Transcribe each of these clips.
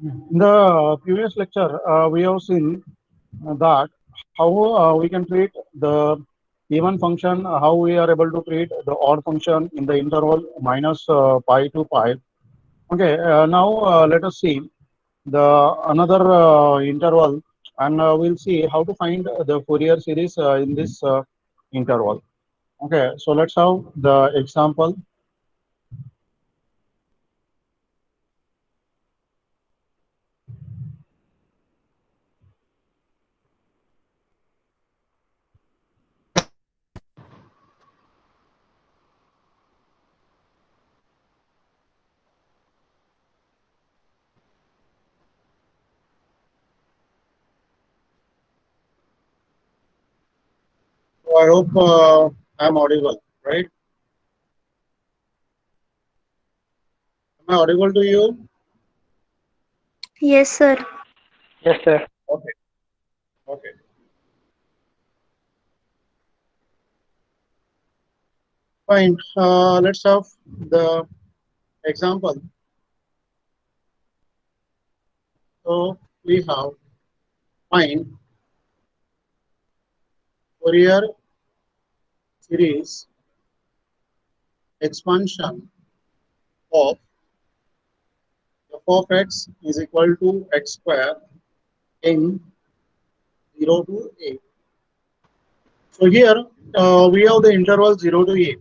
In the previous lecture, we have seen that how we can treat the even function, how we are able to treat the odd function in the interval minus pi to pi. Okay, now let us see the another interval, and we'll see how to find the Fourier series in this interval. Okay, so let's have the example. So I hope I'm audible, right? Am I audible to you? Yes, sir. Yes, sir. Okay, okay, fine. Let's have the example. So we have find Fourier series expansion of f of x is equal to x square in 0 to a. So here we have the interval 0 to a.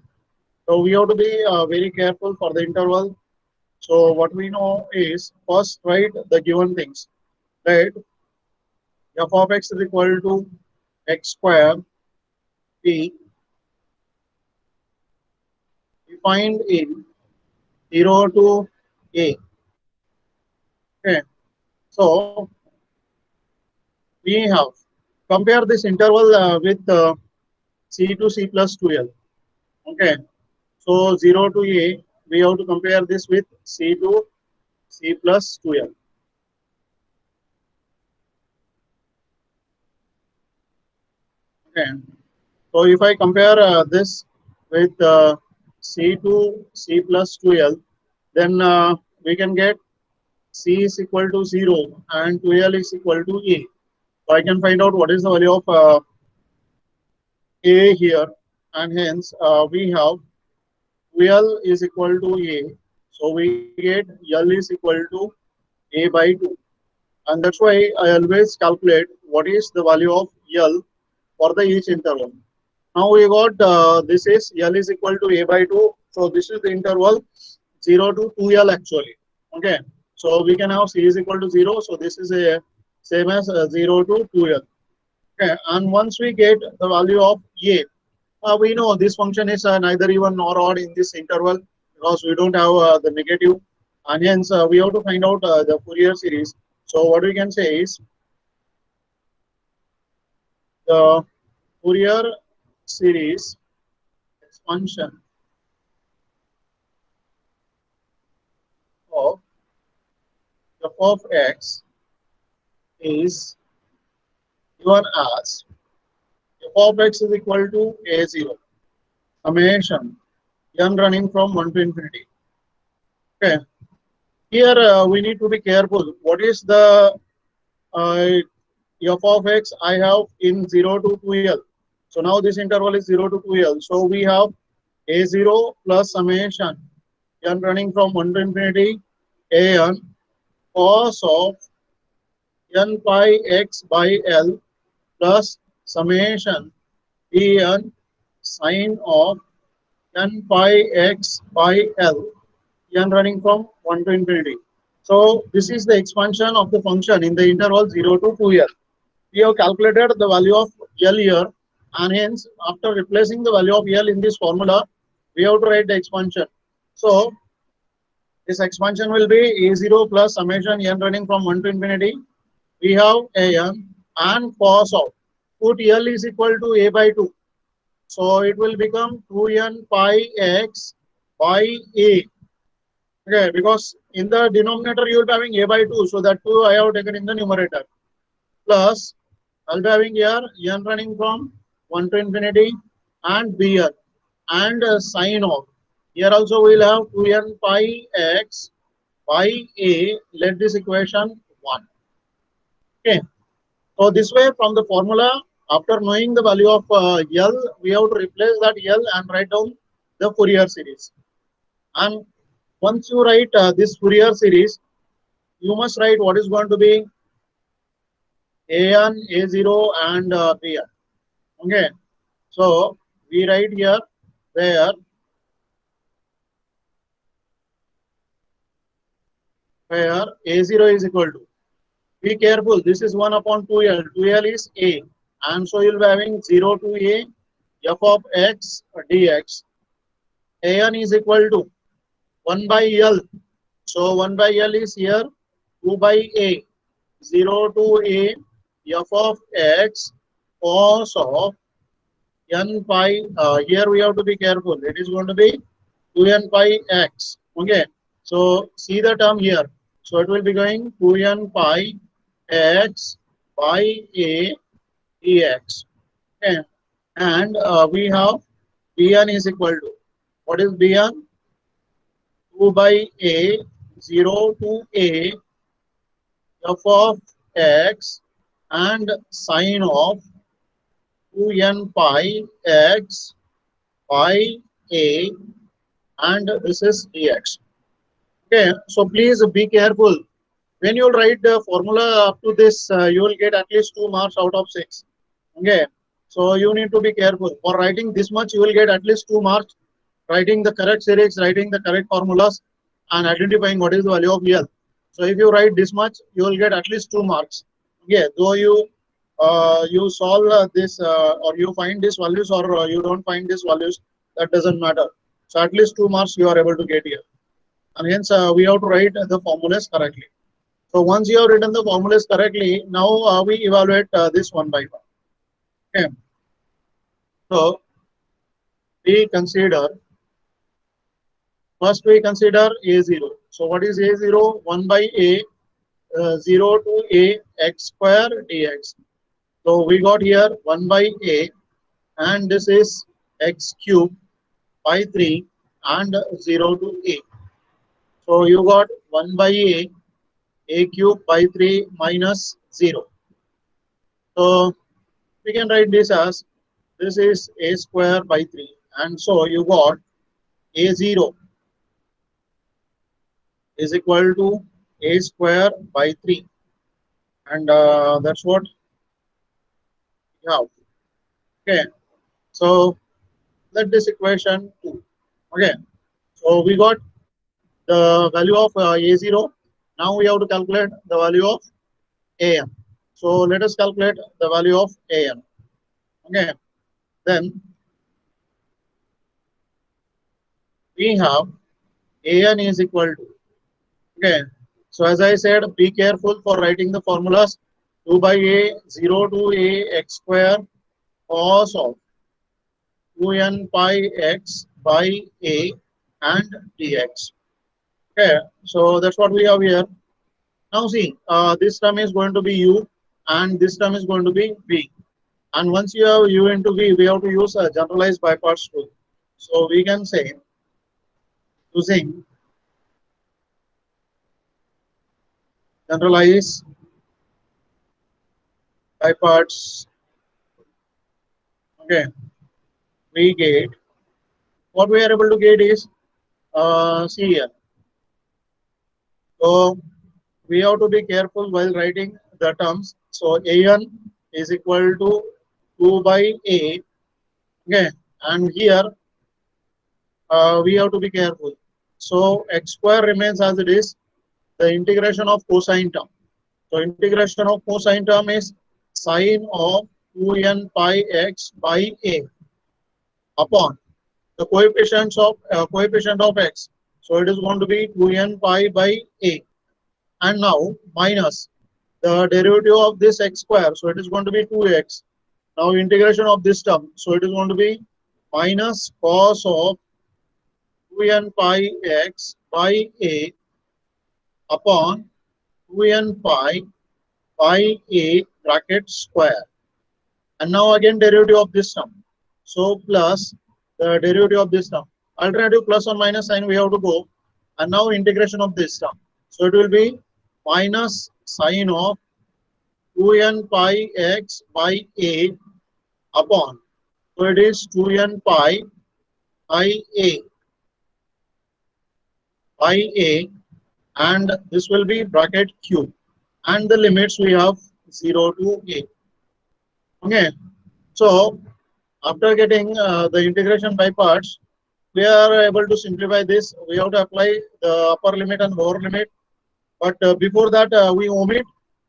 So we have to be very careful for the interval. So what we know is first write the given things. Right, f of x is equal to x square p defined in 0 to a. Okay, so we have compare this interval with c to c plus 2l. Okay, so 0 to a, we have to compare this with c to c plus 2l. Okay, so if I compare this with c to c plus 2l, then we can get c is equal to 0 and 2l is equal to a. So I can find out what is the value of a here, and hence we have L is equal to A. So we get L is equal to A by 2. And that's why I always calculate what is the value of L for the each interval. Now we got this is L is equal to A by 2. So this is the interval 0 to 2L actually. Okay. So we can have C is equal to 0. So this is a same as 0 to 2L. Okay. And once we get the value of A, we know this function is neither even nor odd in this interval because we don't have the negative, and hence we have to find out the Fourier series. So what we can say is the Fourier series expansion of f of x is given as f of x is equal to a0 summation n running from 1 to infinity. Okay, here we need to be careful. What is the uh, f of x I have in 0 to 2l. So now this interval is 0 to 2l. So we have a0 plus summation n running from 1 to infinity an cos of n pi x by l plus summation en sine of n pi x by l n running from 1 to infinity. So this is the expansion of the function in the interval 0 to 2l. We have calculated the value of L here, and hence after replacing the value of L in this formula, we have to write the expansion. So this expansion will be a0 plus summation n running from 1 to infinity. We have an and cos of put L is equal to a by 2. So it will become 2n pi x by a. Okay, because in the denominator you will be having a by 2, so that 2 I have taken in the numerator. Plus I'll be having here n running from 1 to infinity and bn and sine of. Here also we'll have 2n pi x by A, let this equation 1. Okay. So this way from the formula, after knowing the value of L, we have to replace that L and write down the Fourier series. And once you write this Fourier series, you must write what is going to be A1, A0 and Bn. Okay. So we write here where A0 is equal to, be careful, this is 1 upon 2L. 2L is A. And so you'll be having 0 to A f of x dx. An is equal to 1 by L. So 1 by L is here 2 by A. 0 to A f of x cos of n pi. Here we have to be careful. It is going to be 2n pi x. Okay. So see the term here. So it will be going 2n pi x by A dx. Okay. And we have Bn is equal to, what is Bn? 2 by A, 0 to A, f of x and sine of 2n pi x by A, and this is dx. Okay, so please be careful. When you write the formula up to this, you will get at least 2 marks out of 6. Okay, so you need to be careful. For writing this much, you will get at least 2 marks. Writing the correct series, writing the correct formulas, and identifying what is the value of L. So if you write this much, you will get at least 2 marks. Okay, though you solve this or you find these values or you don't find these values, that doesn't matter. So at least 2 marks you are able to get here. And hence we have to write the formulas correctly. So once you have written the formulas correctly, now we evaluate this one by one. Okay. So we consider, first we consider A0. So what is A0? 1 by A, 0 to A x square dx. So we got here 1 by A, and this is x cube by 3 and 0 to A. So you got 1 by A cube by 3 minus 0. So we can write this as, this is A square by 3. And so you got A0 is equal to A square by 3. And that's what we have. Okay. So let this equation 2. Okay. So we got the value of A0. Now we have to calculate the value of An. So let us calculate the value of An. Okay. Then we have An is equal to, okay. So as I said, be careful for writing the formulas. 2 by A, 0 to A x square cos of 2n pi x by A and dx. Okay, so that's what we have here. Now see, this term is going to be u and this term is going to be v. And once you have u into v, we have to use a generalized by parts rule. So we can say, using generalized by parts, okay, we get, what we are able to get is, see here. So we have to be careful while writing the terms. So An is equal to 2 by A. Okay, and here we have to be careful. So x square remains as it is. The integration of cosine term. So integration of cosine term is sine of 2n pi x by A upon the coefficient of x. So it is going to be 2n pi by A. And now minus the derivative of this x square. So it is going to be 2x. Now integration of this term. So it is going to be minus cos of 2n pi x by A upon 2n pi by A bracket square. And now again derivative of this term. So plus the derivative of this term. Alternative plus or minus sign we have to go. And now integration of this term. So it will be minus sine of 2n pi x by a upon. So it is 2n pi by a by a, and this will be bracket q, and the limits we have 0 to a. Okay. So after getting the integration by parts, we are able to simplify this. We have to apply the upper limit and lower limit. But before that, we omit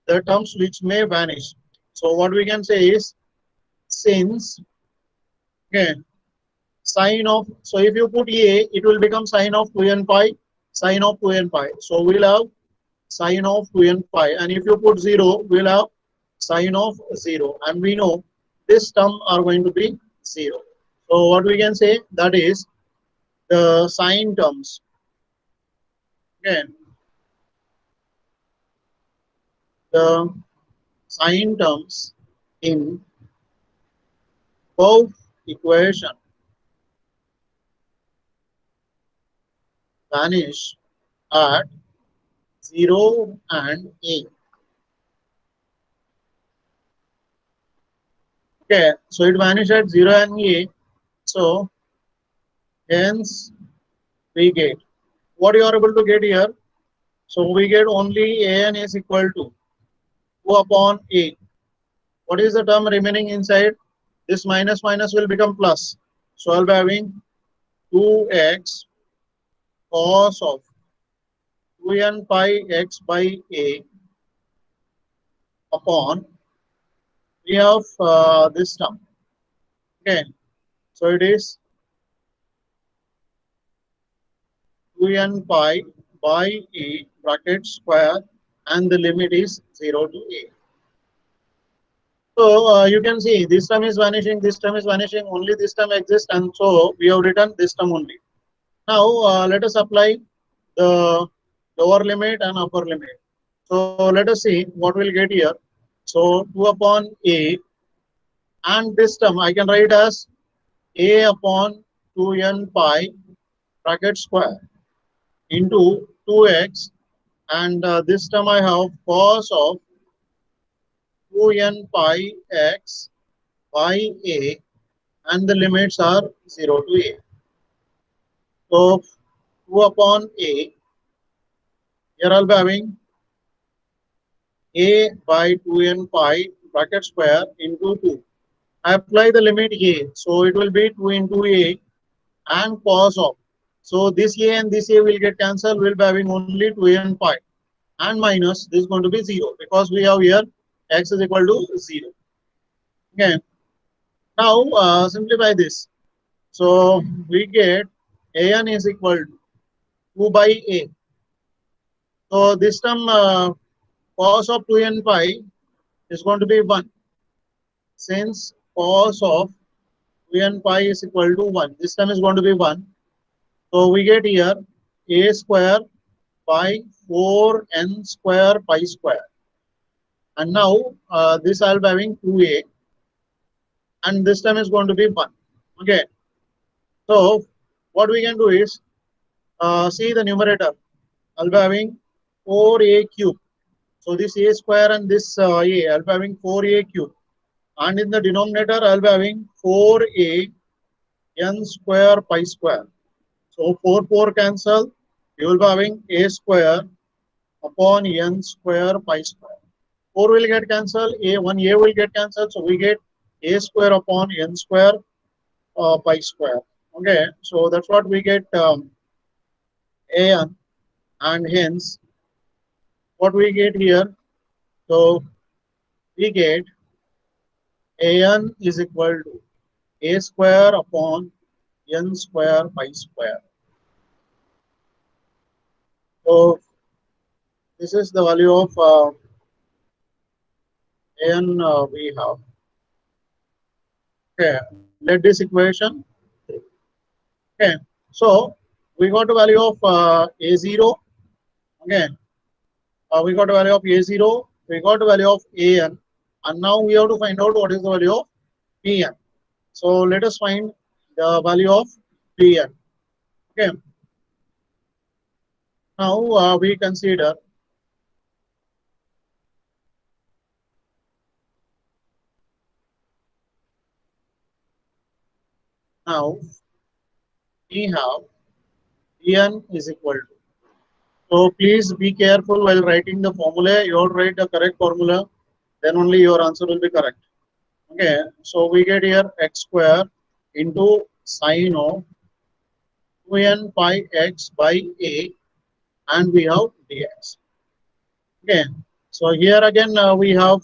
the terms which may vanish. So what we can say is, since, okay, sine of, so if you put a, it will become sine of 2n pi, sine of 2n pi. So we'll have sine of 2n pi. And if you put 0, we'll have sine of 0. And we know this term are going to be 0. So what we can say, that is the sine terms. Okay, the sine terms in both equation vanish at 0 and a. Okay, so it vanishes at 0 and a. So hence we get what you are able to get here. So we get only a n is equal to 2 upon a. What is the term remaining inside? This minus minus will become plus. So I'll be having 2x cos of 2n pi x by a upon, we have this term. Okay, so it is 2n pi by a bracket square, and the limit is 0 to a. So you can see this term is vanishing, this term is vanishing, only this term exists, and so we have written this term only. Now let us apply the lower limit and upper limit. So let us see what we'll get here. So 2 upon a, and this term I can write as a upon 2n pi bracket square into 2x, and this term I have cos of 2n pi x by a, and the limits are 0 to a. So 2 upon a, here I'll be having a by 2n pi bracket square into 2. I apply the limit a, so it will be 2 into a and cos of. So this a and this a will get cancelled. We'll be having only 2n pi, and minus this is going to be 0 because we have here x is equal to 0. Okay. Now simplify this. So we get an is equal to 2 by a. So this term cos of 2n pi is going to be 1, since cos of 2n pi is equal to 1. This term is going to be 1. So we get here a square by 4n square pi square. And now this I'll be having 2a, and this term is going to be 1. Okay. So what we can do is see the numerator. I'll be having 4a cube. So this a square and this a, I'll be having 4a cube. And in the denominator, I'll be having 4a n square pi square. So 4 cancel. You will be having a square upon n square pi square. 4 will get cancelled. A will get cancelled. So we get a square upon n square pi square. Okay. So that's what we get an, and hence what we get here. So we get an is equal to a square upon n square pi square. So this is the value of an we have. Okay, let this equation. Okay, so we got the value of a0. Okay, we got the value of a0. We got the value of an, and now we have to find out what is the value of bn. So let us find the value of bn. Okay. Now we consider now we have Dn is equal to. So please be careful while writing the formula. You will write the correct formula, then only your answer will be correct. Okay, so we get here x square into sine of 2n pi x by a, and we have dx. Okay, so here again we have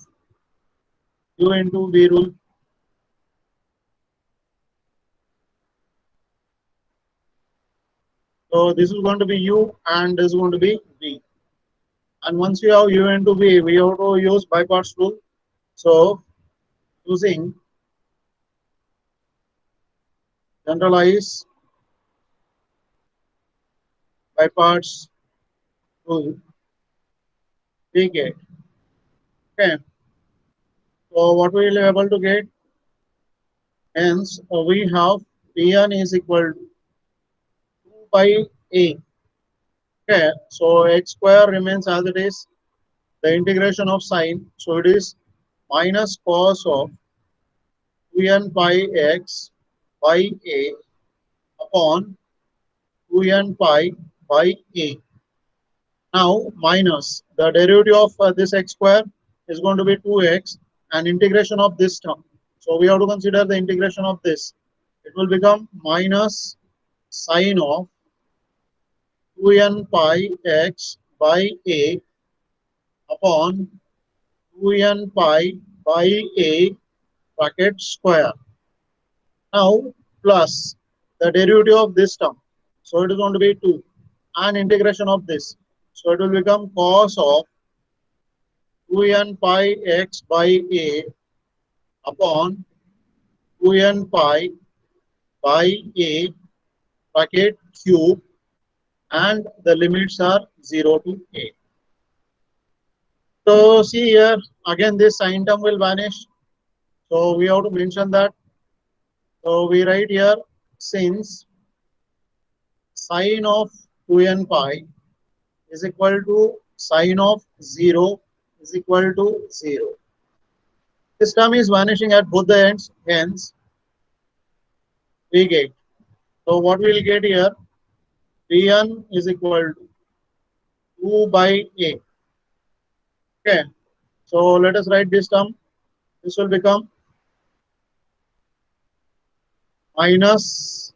u into v rule. So this is going to be u and this is going to be v. And once you have u into v, we have to use by parts rule. So using generalize by parts rule, we get. Okay, so what we will be able to get? Hence, we have Pn is equal to 2 by a. Okay, so x square remains as it is. The integration of sine, so it is minus cos of 2n pi x by a upon 2n pi by a. Now minus the derivative of this x square is going to be 2x and integration of this term. So we have to consider the integration of this. It will become minus sine of 2n pi x by a upon 2n pi by a bracket square. Now plus the derivative of this term. So it is going to be 2 and integration of this. So it will become cos of 2n pi x by a upon 2n pi by a bracket cube, and the limits are 0 to a. So see here again this sine term will vanish. So we have to mention that. So we write here since sine of 2n pi is equal to sine of 0 is equal to 0. This term is vanishing at both the ends, hence we get. So what we will get here, Pn is equal to 2 by a. Okay, so let us write this term. This will become minus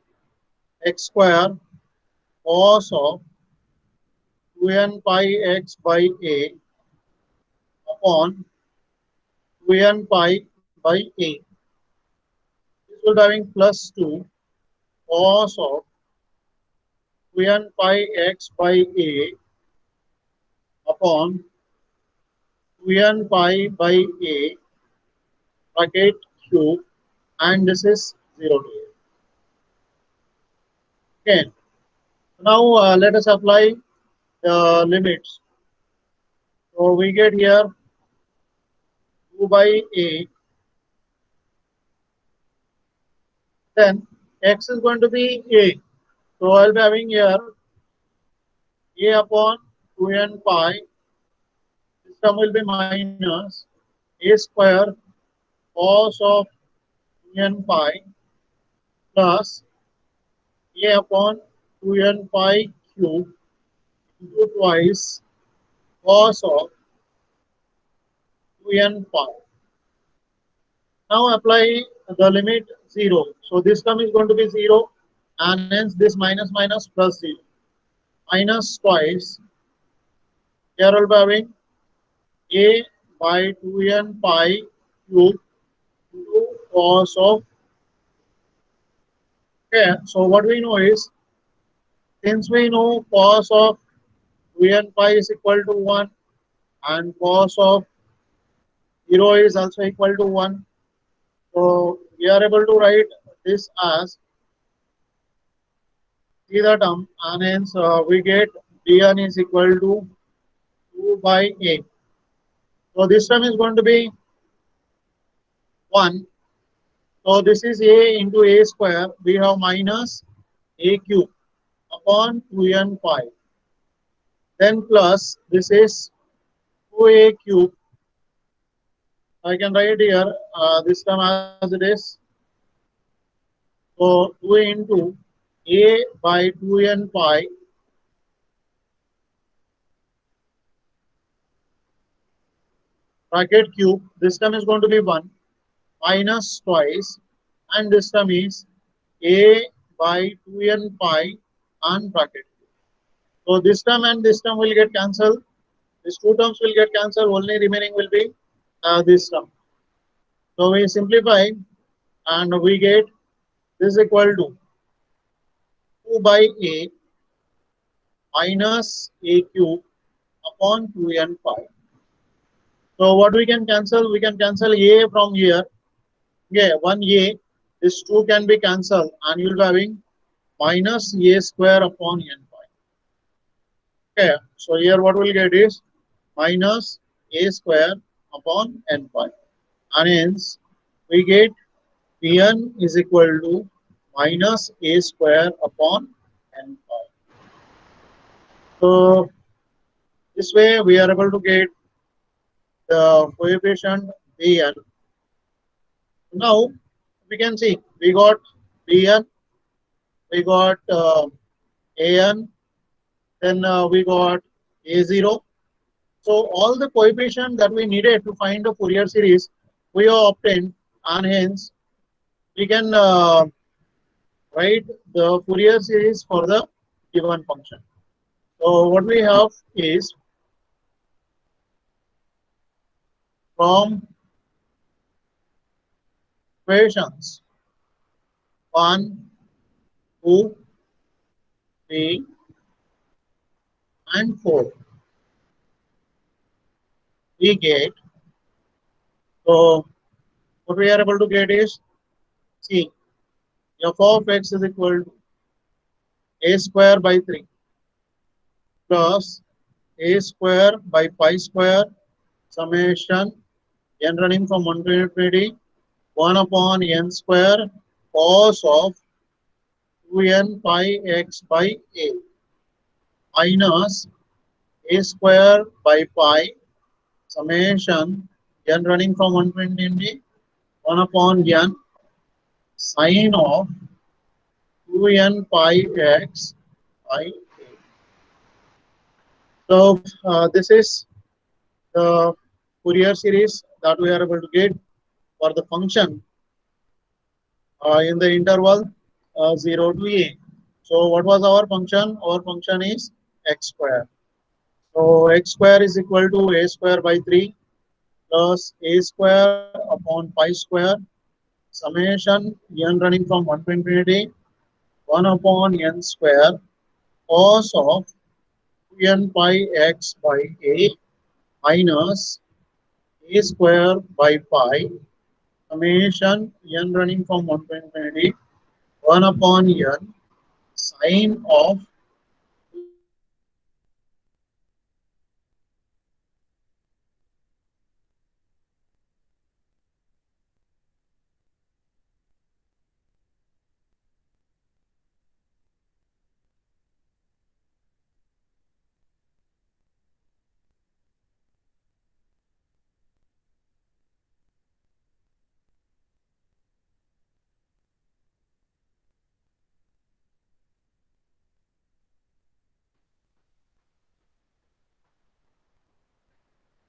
x square cos of 2n pi x by a upon 2n pi by a. This will be having plus 2 cos of 2n pi x by a upon 2n pi by a bracket cube, and this is 0 to a. Okay, now let us apply the limits. So we get here 2 by a, then x is going to be a. So I'll be having here a upon 2n pi. This term will be minus a square cos of 2n pi plus a upon 2n pi cube into twice cos of 2n pi. Now apply the limit 0. So this term is going to be 0, and hence this minus minus plus 0. Minus twice. Here we'll be having a by 2n pi cube into cos of. Okay, so what we know is, since we know cos of 2n pi is equal to 1 and cos of 0 is also equal to 1, so we are able to write this as the term, and hence we get dn is equal to 2 by a. So this term is going to be 1. So this is a into a square. We have minus a cube upon 2n pi. then plus this is 2a cube. I can write here this term as it is. So 2 into a by 2n pi bracket cube. This term is going to be 1 minus twice, and this term is a by 2n pi and bracket. So this term and this term will get cancelled. These two terms will get cancelled. Only remaining will be this term. So we simplify and we get this is equal to 2 by a minus a cube upon 2n pi. So what we can cancel? We can cancel a from here. Yeah, 1a. This 2 can be cancelled and you'll be having minus a square upon n pi. Okay, so here what we'll get is minus a square upon n pi. And hence we get Pn is equal to minus a square upon n pi. So this way we are able to get the coefficient Bn. Now we can see we got Bn, we got An, then we got A0. So all the coefficient that we needed to find the Fourier series we have obtained, and hence we can write the Fourier series for the given function. So what we have is from equations 1, 2, 3, and 4, we get, so what we are able to get is, see, f of x is equal to a square by 3 plus a square by pi square summation n running from 1 to infinity 1 upon n square cos of 2n pi x by a minus a square by pi summation n running from 1 to infinity 1 upon n sine of 2n pi x by a. So this is the Fourier series that we are able to get for the function in the interval 0 to a. So what was our function? Our function is x square. So x square is equal to a square by 3 plus a square upon pi square summation n running from 1 to infinity 1 upon n square cos of n pi x by a minus a square by pi summation n running from 1 to infinity 1 upon n sine of 2n pi x by a.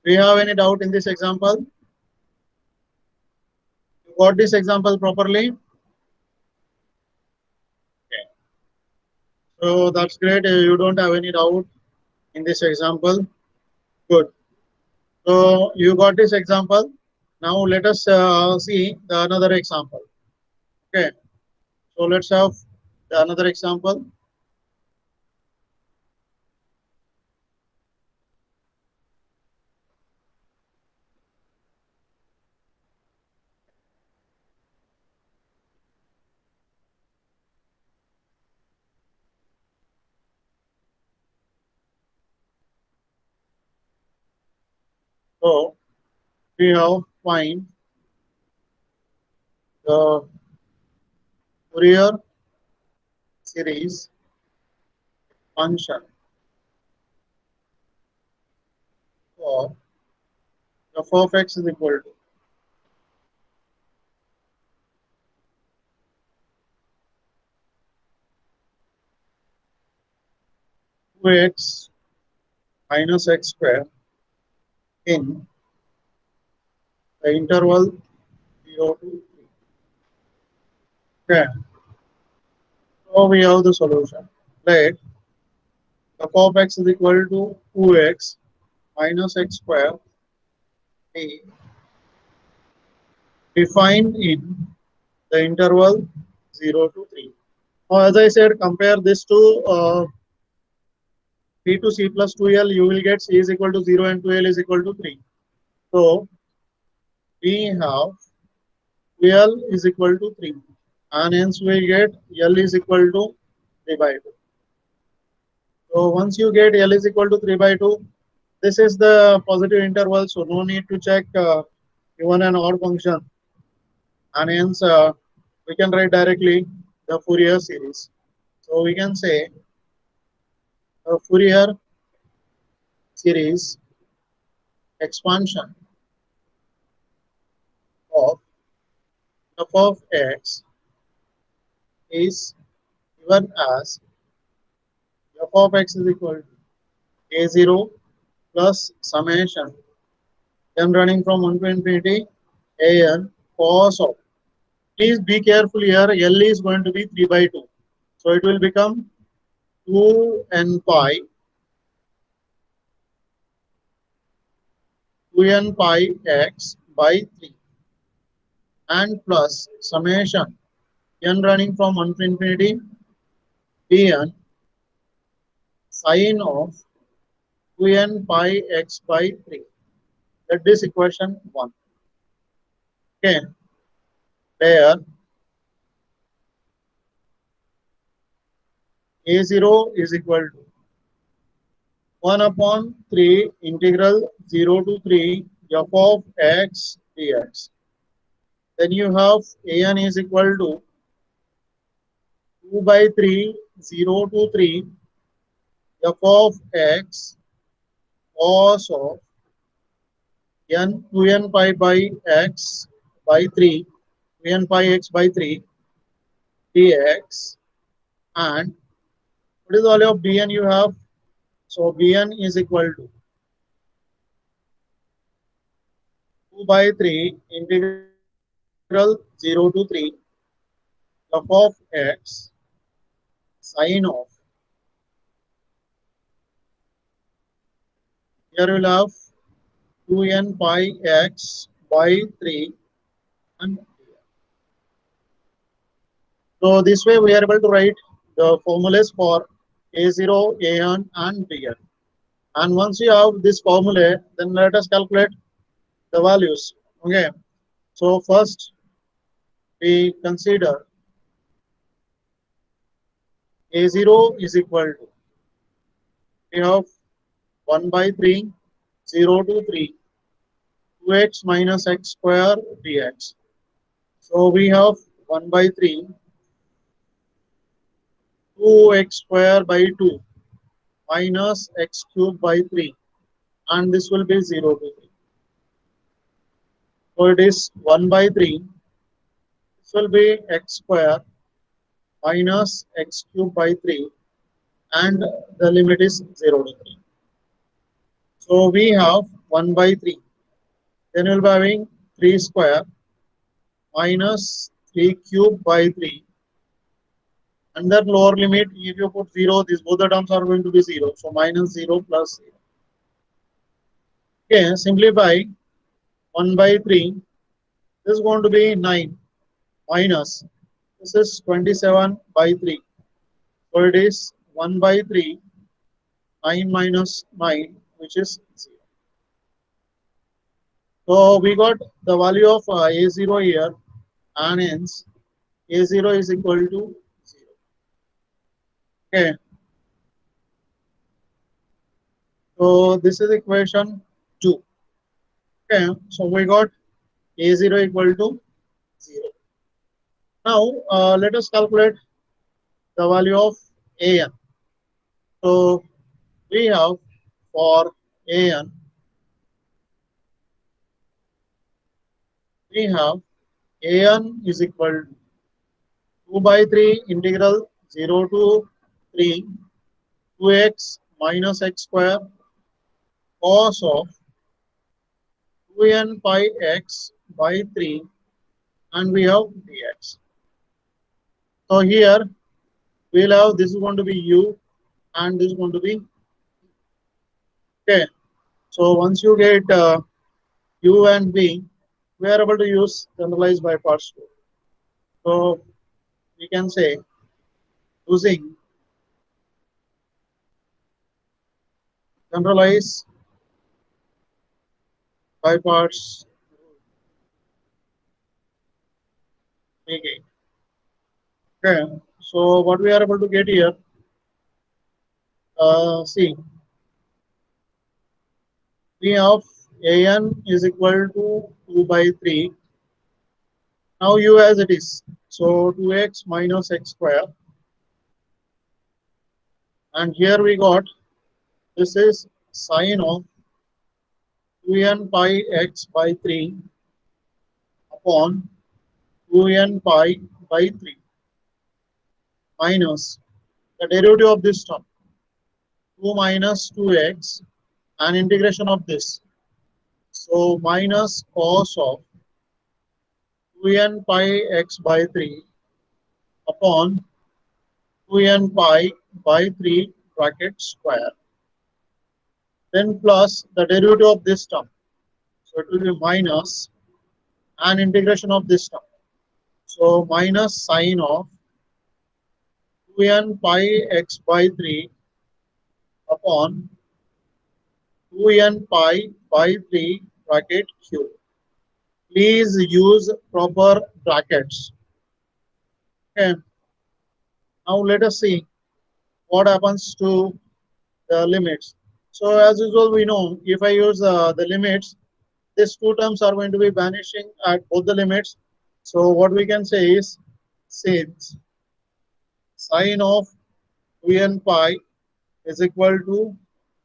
Do you have any doubt in this example? You got this example properly? Okay. So that's great. You don't have any doubt in this example. Good. So you got this example. Now let us see the another example. Okay. So let's have the another example. So we have find the Fourier series function of f of x is equal to 2x minus x square in the interval 0 to 3. Okay, so we have the solution. Let f of x is equal to 2x minus x square be defined in the interval 0 to 3. Now, as I said, compare this to c to c plus 2l, you will get c is equal to 0 and 2l is equal to 3. So, we have 2l is equal to 3 and hence we get l is equal to 3 by 2. So, once you get l is equal to 3 by 2, this is the positive interval, so no need to check even an odd function, and hence we can write directly the Fourier series. So, we can say Fourier series expansion of f of x is given as f of x is equal to a0 plus summation n running from 1 to infinity an cos of. Please be careful here, L is going to be 3 by 2. So it will become 2n pi x by 3 and plus summation n running from 1 to infinity bn sine of 2n pi x by 3. That is equation 1. Okay, where a0 is equal to 1 upon 3 integral 0 to 3 f of x dx. Then you have an is equal to 2 by 3 0 to 3 f of x cos of n 2n pi by x by 3 2n pi x by 3 dx. And what is the value of bn you have? So bn is equal to 2 by 3 integral 0 to 3 f of x sine of, here we will have 2n pi x by 3 and so this way we are able to write the formulas for a0, an and bn. And once you have this formula, then let us calculate the values. Okay, so first we consider a0 is equal to, we have 1 by 3 0 to 3 2x minus x square dx. So we have 1 by 3 2x square by 2 minus x cube by 3 and this will be 0 to 3. So it is 1 by 3, this will be x square minus x cube by 3 and the limit is 0 to 3. So we have 1 by 3, then we will be having 3 square minus 3 cube by 3. Under lower limit, if you put 0, these both the terms are going to be 0. So minus 0 plus 0. Okay, simplify 1 by 3. This is going to be 9 minus, this is 27 by 3. So it is 1 by 3, 9 minus 9, which is 0. So we got the value of a0 here, and hence a0 is equal to 0. Okay. So this is equation 2. Okay. So we got a0 equal to 0. Now let us calculate the value of an. So we have for an we have an is equal to 2 by 3 integral 0 to 3 2x minus x square cos of 2n pi x by 3 and we have dx. So here we'll have this is going to be u and this is going to be k. So once you get u and v, we are able to use generalized by parts rule. So we can say using generalized by parts we get. Okay. So what we are able to get here, see, we have an is equal to 2 by 3. Now u as it is. So 2x minus x square. And here we got this is sine of 2n pi x by 3 upon 2n pi by 3 minus the derivative of this term 2 minus 2x and integration of this. So minus cos of 2n pi x by 3 upon 2n pi by 3 bracket square. Then plus the derivative of this term. So it will be minus and integration of this term. So minus sine of 2n pi x by 3 upon 2n pi by 3 bracket cube. Please use proper brackets. Okay. Now let us see what happens to the limits. So as usual, we know if I use the limits, these two terms are going to be vanishing at both the limits. So what we can say is since sine of 2n pi is equal to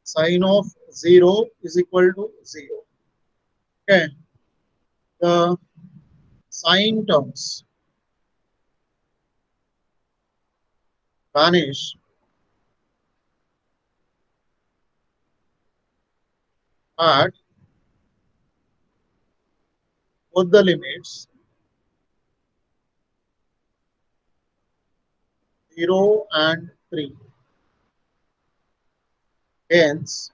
sine of 0 is equal to 0. Okay. The sine terms vanish at both the limits 0 and 3. Hence,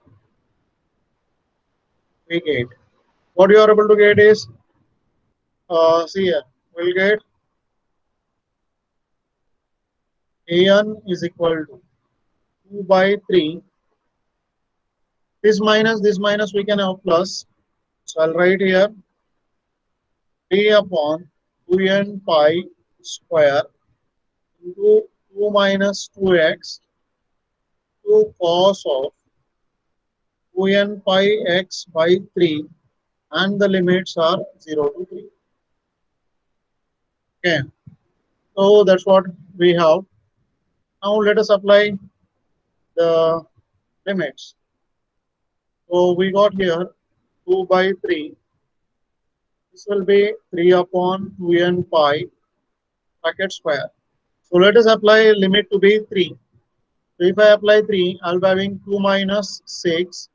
we get what you are able to get is see here we'll get an is equal to 2 by 3. This minus we can have plus. So I'll write here 3 upon 2n pi square into 2 minus 2x to cos of 2n pi x by 3 and the limits are 0 to 3. Okay, so that's what we have. Now let us apply the limits. So we got here 2 by 3. This will be 3 upon 2n pi bracket square. So let us apply limit to be 3. So if I apply 3, I'll be having 2 minus 6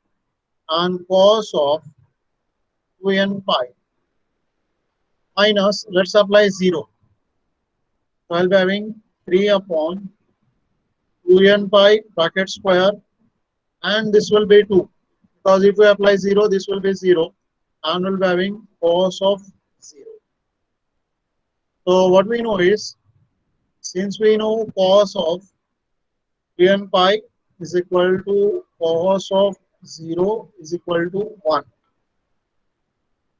and cos of 2n pi minus, let's apply 0. So I'll be having 3 upon 2n pi bracket square and this will be 2. Because if we apply 0, this will be 0 and we'll be having cos of 0. So what we know is, since we know cos of 2n pi is equal to cos of 0 is equal to 1.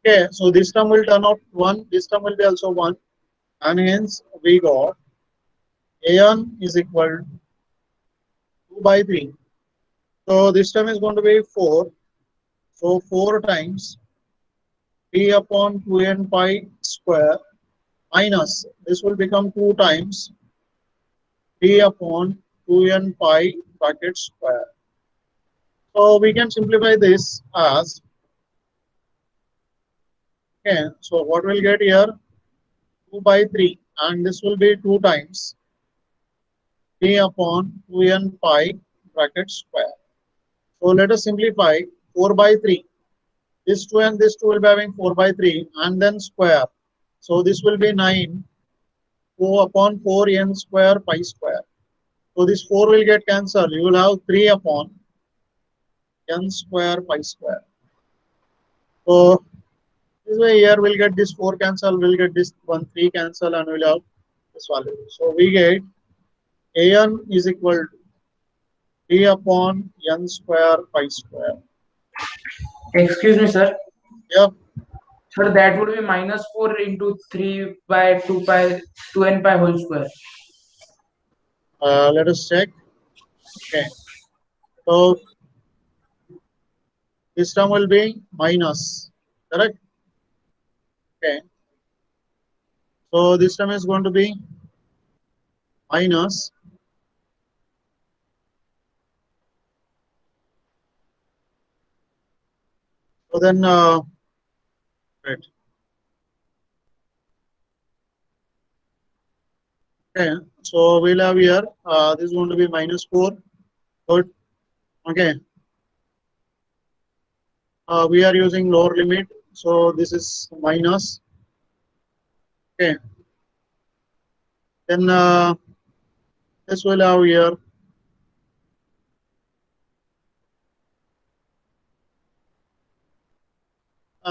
Okay, so this term will turn out 1, this term will be also 1 and hence we got an is equal to 2 by 3. So this term is going to be 4. So 4 times 3 upon 2n pi square minus this will become 2 times 3 upon 2n pi bracket square. So we can simplify this as Okay, so what we'll get here? 2 by 3, and this will be 2 times 3 upon 2n pi bracket square. So let us simplify 4 by 3. This 2 and this 2 will be having 4 by 3 and then square. So this will be 9 4 upon 4n square pi square. So this 4 will get cancelled. You will have 3 upon n square pi square. So this way here we'll get this 4 cancel, we'll get this 1 3 cancel, and we'll have this value. So we get an is equal to 3 upon n square pi square. Excuse me, sir. Yep. Sir, that would be minus 4 into 3 by 2 pi 2n pi whole square. Let us check. Okay. So this term will be minus. Correct? Okay. So this term is going to be minus. So then, right. Okay. So we'll have here, this is going to be minus 4. Good. Okay. We are using lower limit. So this is minus. Okay. Then this will have here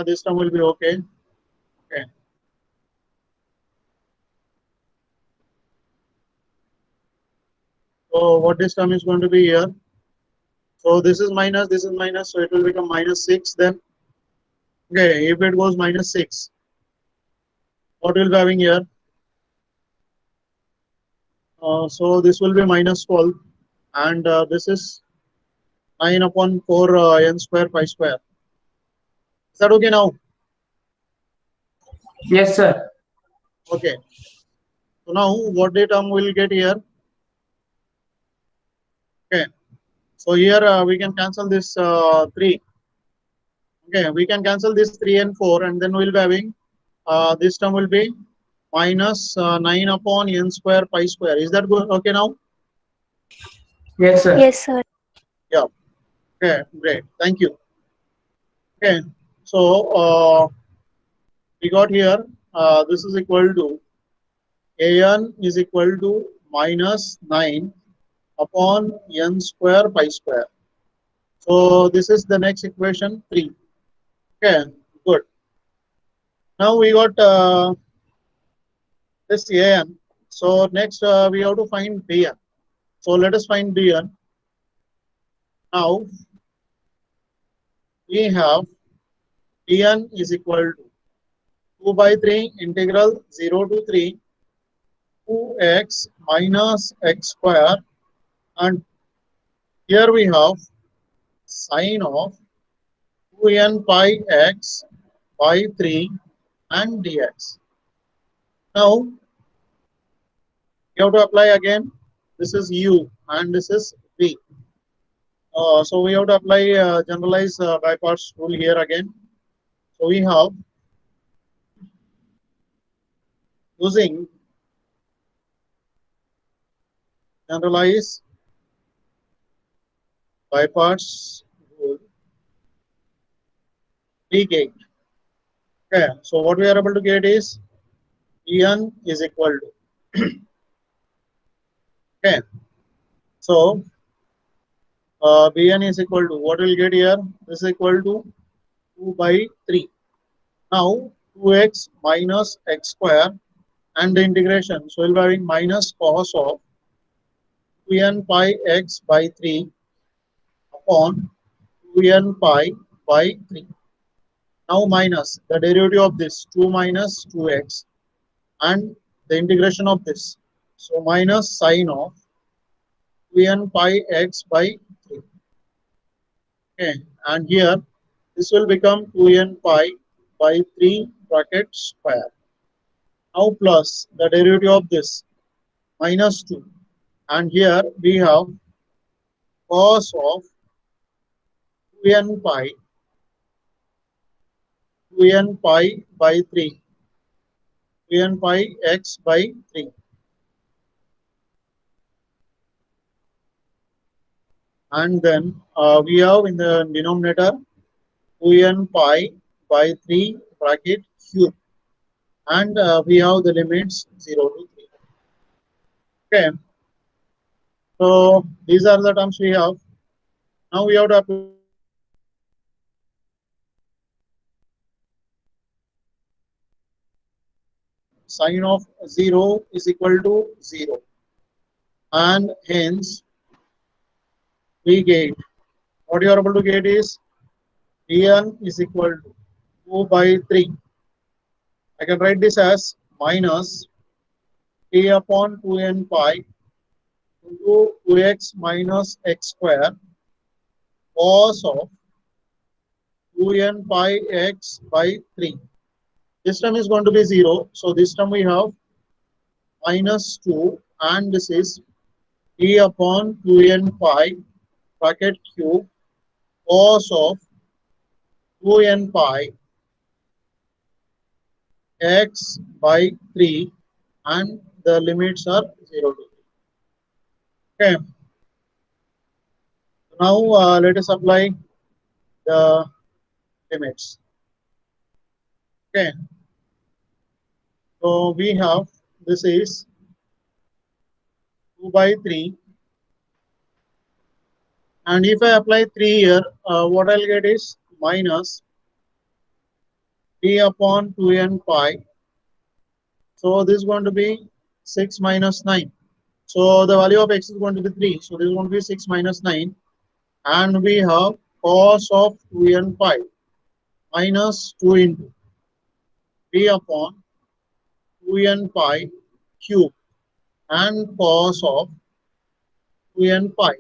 this term will be okay. Okay. So what this term is going to be here? So this is minus, this is minus, so it will become minus 6 then. Okay, if it goes minus 6, what will be having here? So this will be minus 12, and this is 9 upon 4 n square pi square. Is that okay now? Yes, sir. Okay. So now what the term will get here? Okay. So here we can cancel this 3. Okay, we can cancel this 3 and 4, and then we'll be having this term will be minus 9 upon n square pi square. Is that good? Okay now? Yes, sir. Yes, sir. Yeah. Okay, great. Thank you. Okay. So we got here this is equal to an is equal to minus 9 upon n square pi square. So this is the next equation 3. Okay, good. Now we got this an. So next we have to find bn. So let us find bn. Now we have bn is equal to 2 by 3 integral 0 to 3 2x minus x square, and here we have sine of 2n pi x by 3 and dx. Now you have to apply again. This is u and this is v. So we have to apply generalized by parts rule here again. So we have using generalized by parts rule we get. Okay, so what we are able to get is en is equal to okay. So bn is equal to what we'll get here. This is equal to 2 by 3. Now 2x minus x square and the integration. So we'll be having minus cos of 2n pi x by 3 upon 2n pi by 3. Now minus the derivative of this 2 minus 2x and the integration of this. So minus sine of 2n pi x by 3. Okay, and here this will become 2n pi by 3 bracket square. Now plus the derivative of this minus 2, and here we have cos of 2n pi 2n pi by 3, 2n pi x by 3. And then we have in the denominator 2n pi by 3 bracket cube. And we have the limits 0 to 3. Okay. So these are the terms we have. Now we have to apply sine of 0 is equal to 0. And hence we get, what you are able to get is dn is equal to 2 by 3. I can write this as minus k upon 2n pi into 2x minus x square cos of 2n pi x by 3. This term is going to be 0. So this term we have minus 2, and this is e upon 2n pi bracket cube cos of 2n pi x by 3, and the limits are 0 to 3. Okay. Now let us apply the limits. Okay. So we have, this is 2 by 3, and if I apply 3 here, what I'll get is minus p upon 2n pi. So this is going to be 6 minus 9. So the value of x is going to be 3. So this is going to be 6 minus 9. And we have cos of 2n pi minus 2 into p upon 2n pi cube and cos of 2n pi.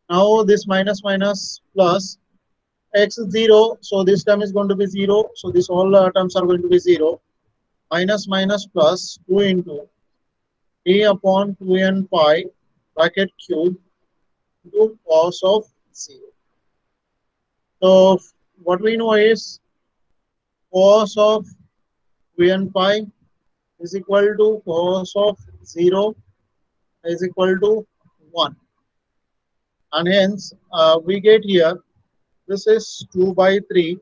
Now this minus minus plus x is 0. So this term is going to be 0. So this all terms are going to be 0. Minus minus plus 2 into p upon 2n pi bracket cube into cos of 0. So what we know is cos of 2n pi is equal to cos of 0 is equal to 1. And hence we get here, this is 2 by 3.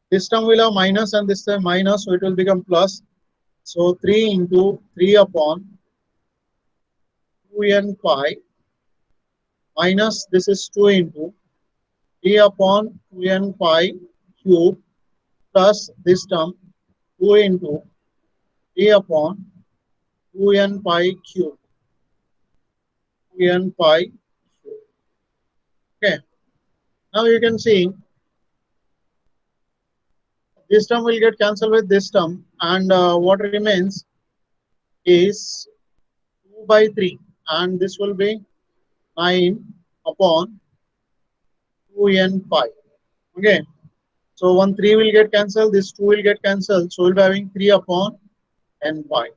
This term will have minus and this term minus, so it will become plus. So 3 into 3 upon 2n pi minus, this is 2 into 3 upon 2n pi cube plus this term 2 into 3 upon 2n pi cube. 2n pi cube. Okay. Now you can see this term will get cancelled with this term, and what remains is 2 by 3, and this will be 9 upon 2n pi. Okay. So one 3 will get cancelled, this 2 will get cancelled, so we'll be having 3 upon n pi.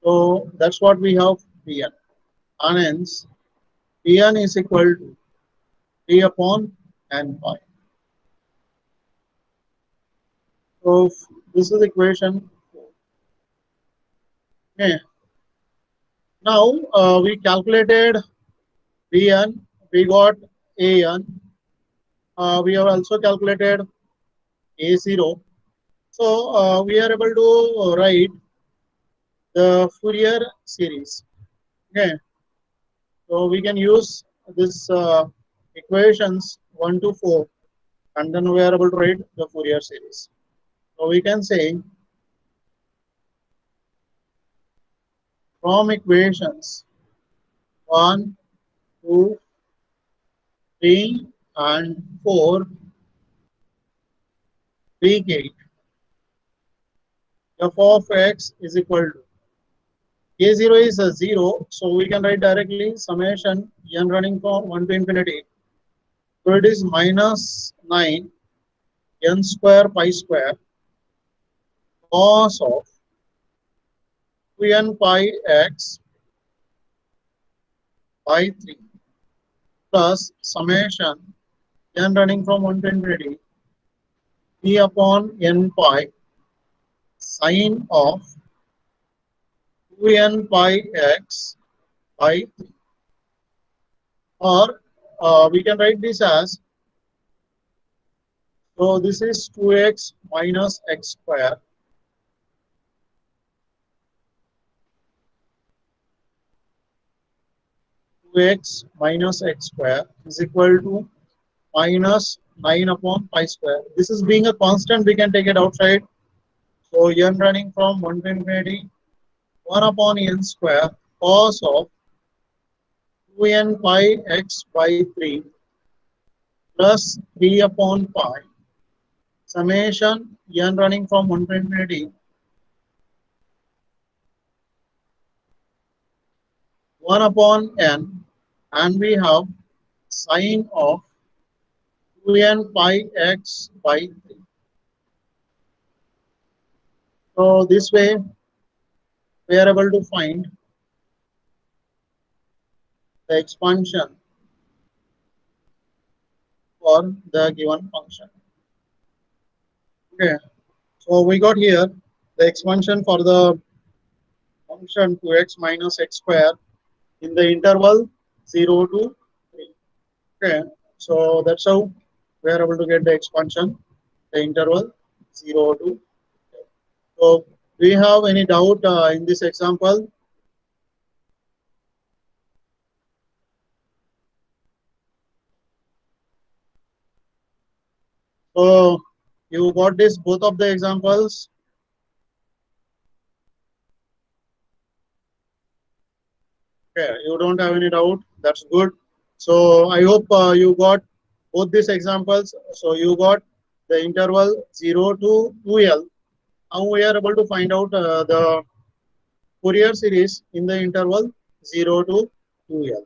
So that's what we have Pn. And hence Pn is equal to 3 upon n pi. So this is equation 4. Okay. Now we calculated Bn, we got An. We have also calculated A0. So we are able to write the Fourier series. Okay. So we can use this equations 1 to 4, and then we are able to write the Fourier series. So we can say from equations 1, 2, 3, and 4, we get f of x is equal to a0 is a 0, so we can write directly summation n running from 1 to infinity. So it is minus 9 n square pi square cos of 2n pi x by 3 plus summation n running from 1 to infinity p upon n pi sine of 2n pi x by 3. Or we can write this as, so this is 2x minus x square 2x minus x square is equal to minus 9 upon pi square. This is being a constant, we can take it outside. So n running from 1 to infinity 1 upon n square cos of 2n pi x by 3 plus 3 upon pi summation n running from 1 to infinity 1 upon n, and we have sine of 2n pi x by 3. So this way we are able to find the expansion for the given function. Okay, so we got here the expansion for the function 2x minus x square in the interval 0 to 3. Okay, so that's how we are able to get the expansion, the interval 0 to 3. So do you have any doubt in this example? So you got this both of the examples. Okay, you don't have any doubt. That's good. So I hope you got both these examples. So you got the interval 0 to 2L. Now we are able to find out the Fourier series in the interval 0 to 2L.